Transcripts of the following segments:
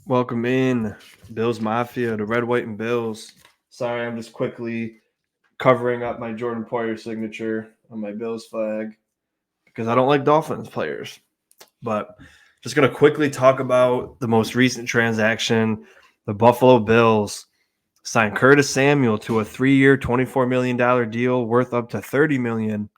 Welcome in, Bills Mafia, the Red, White, and Bills. Sorry, I'm just quickly covering up my Jordan Poyer signature on my Bills flag because I don't like Dolphins players. But just going to quickly talk about the most recent transaction. The Buffalo Bills signed Curtis Samuel to a 3-year, $24 million deal worth up to $30 million.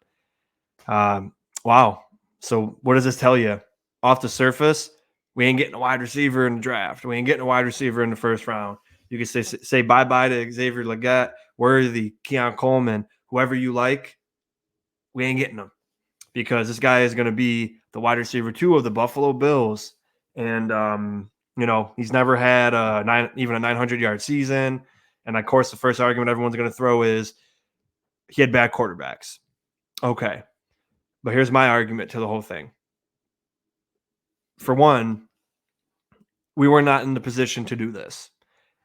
Wow. So what does this tell you? Off the surface, we ain't getting a wide receiver in the draft. We ain't getting a wide receiver in the first round. You can say bye-bye to Xavier Legette, Worthy, Keon Coleman, whoever you like. We ain't getting them because this guy is going to be the wide receiver 2 of the Buffalo Bills. And, he's never had even a 900-yard season. And, of course, the first argument everyone's going to throw is he had bad quarterbacks. Okay. But here's my argument to the whole thing. For one, we were not in the position to do this.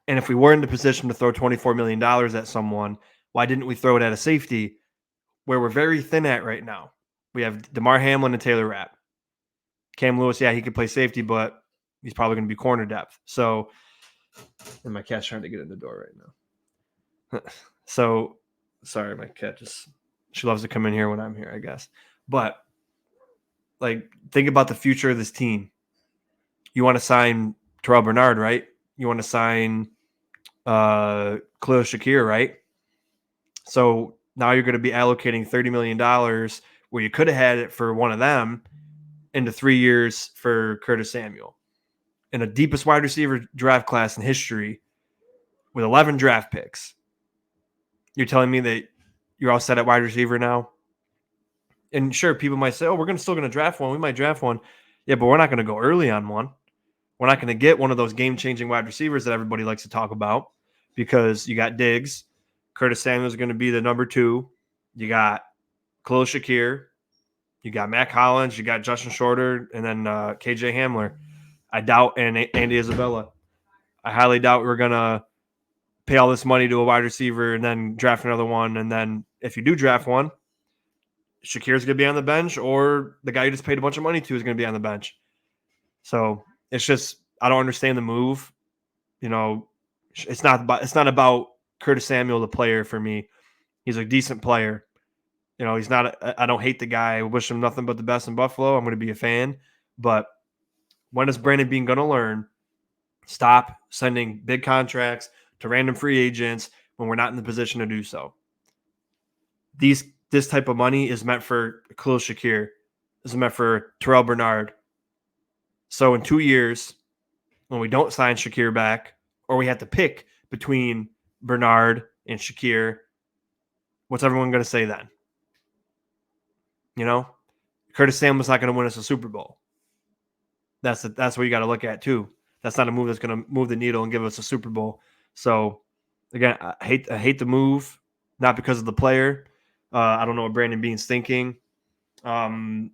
And if we were in the position to throw $24 million at someone, why didn't we throw it at a safety where we're very thin at right now? We have DeMar Hamlin and Taylor Rapp. Cam Lewis, yeah, he could play safety, but he's probably going to be corner depth. So, and my cat's trying to get in the door right now. So, sorry, my cat she loves to come in here when I'm here, I guess. But, think about the future of this team. You want to sign Terrell Bernard, right? You want to sign Khalil Shakir, right? So now you're going to be allocating $30 million where you could have had it for one of them into 3 years for Curtis Samuel. In the deepest wide receiver draft class in history with 11 draft picks. You're telling me that you're all set at wide receiver now? And sure, people might say, we're still going to draft one. We might draft one. Yeah, but we're not going to go early on one. We're not going to get one of those game-changing wide receivers that everybody likes to talk about because you got Diggs. Curtis Samuel is going to be the number 2. You got Khalil Shakir. You got Matt Collins. You got Justin Shorter. And then KJ Hamler. I doubt, and Andy Isabella. I highly doubt we're going to pay all this money to a wide receiver and then draft another one. And then if you do draft one, Shakir's going to be on the bench, or the guy you just paid a bunch of money to is going to be on the bench. So it's just, I don't understand the move. It's not about Curtis Samuel, the player, for me. He's a decent player. He's not, I don't hate the guy. I wish him nothing but the best in Buffalo. I'm going to be a fan. But when is Brandon Beane going to learn? Stop sending big contracts to random free agents when we're not in the position to do so. This type of money is meant for Khalil Shakir. This is meant for Terrell Bernard. So in 2 years, when we don't sign Shakir back, or we have to pick between Bernard and Shakir, what's everyone going to say then? Curtis Samuel's not going to win us a Super Bowl. That's what you got to look at too. That's not a move that's going to move the needle and give us a Super Bowl. So again, I hate the move, not because of the player. I don't know what Brandon Beane's thinking. Let's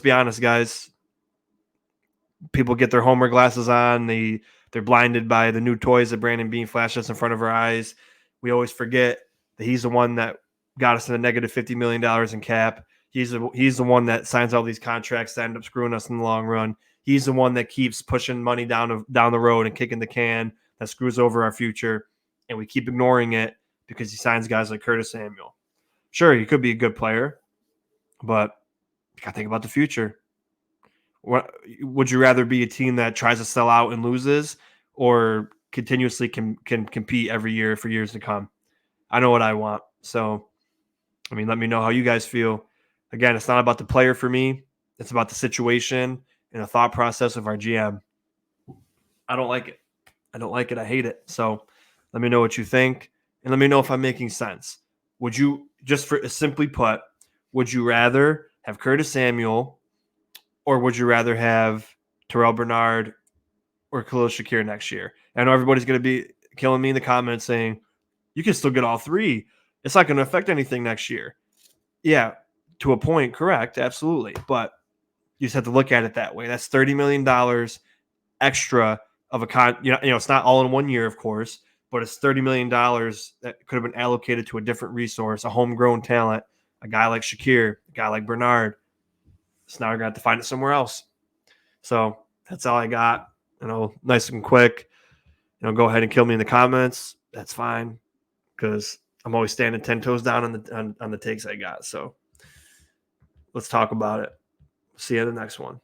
be honest, guys. People get their Homer glasses on. They're blinded by the new toys that Brandon Beane flashes in front of our eyes. We always forget that he's the one that got us in a negative $50 million in cap. He's the one that signs all these contracts that end up screwing us in the long run. He's the one that keeps pushing money down the road and kicking the can that screws over our future. And we keep ignoring it because he signs guys like Curtis Samuel. Sure, he could be a good player, but you got to think about the future. Would you rather be a team that tries to sell out and loses, or continuously can compete every year for years to come? I know what I want. So, let me know how you guys feel. Again, it's not about the player for me. It's about the situation and the thought process of our GM. I don't like it. I hate it. So let me know what you think, and let me know if I'm making sense. Would you, just for simply put, would you rather have Curtis Samuel, or would you rather have Terrell Bernard or Khalil Shakir next year? I know everybody's going to be killing me in the comments saying, you can still get all three. It's not going to affect anything next year. Yeah, to a point, correct, absolutely. But you just have to look at it that way. That's $30 million extra of a it's not all in 1 year, of course, but it's $30 million that could have been allocated to a different resource, a homegrown talent, a guy like Shakir, a guy like Bernard. So now you're going to have to find it somewhere else. So that's all I got. Nice and quick. Go ahead and kill me in the comments. That's fine, because I'm always standing 10 toes down on the takes I got. So let's talk about it. See you in the next one.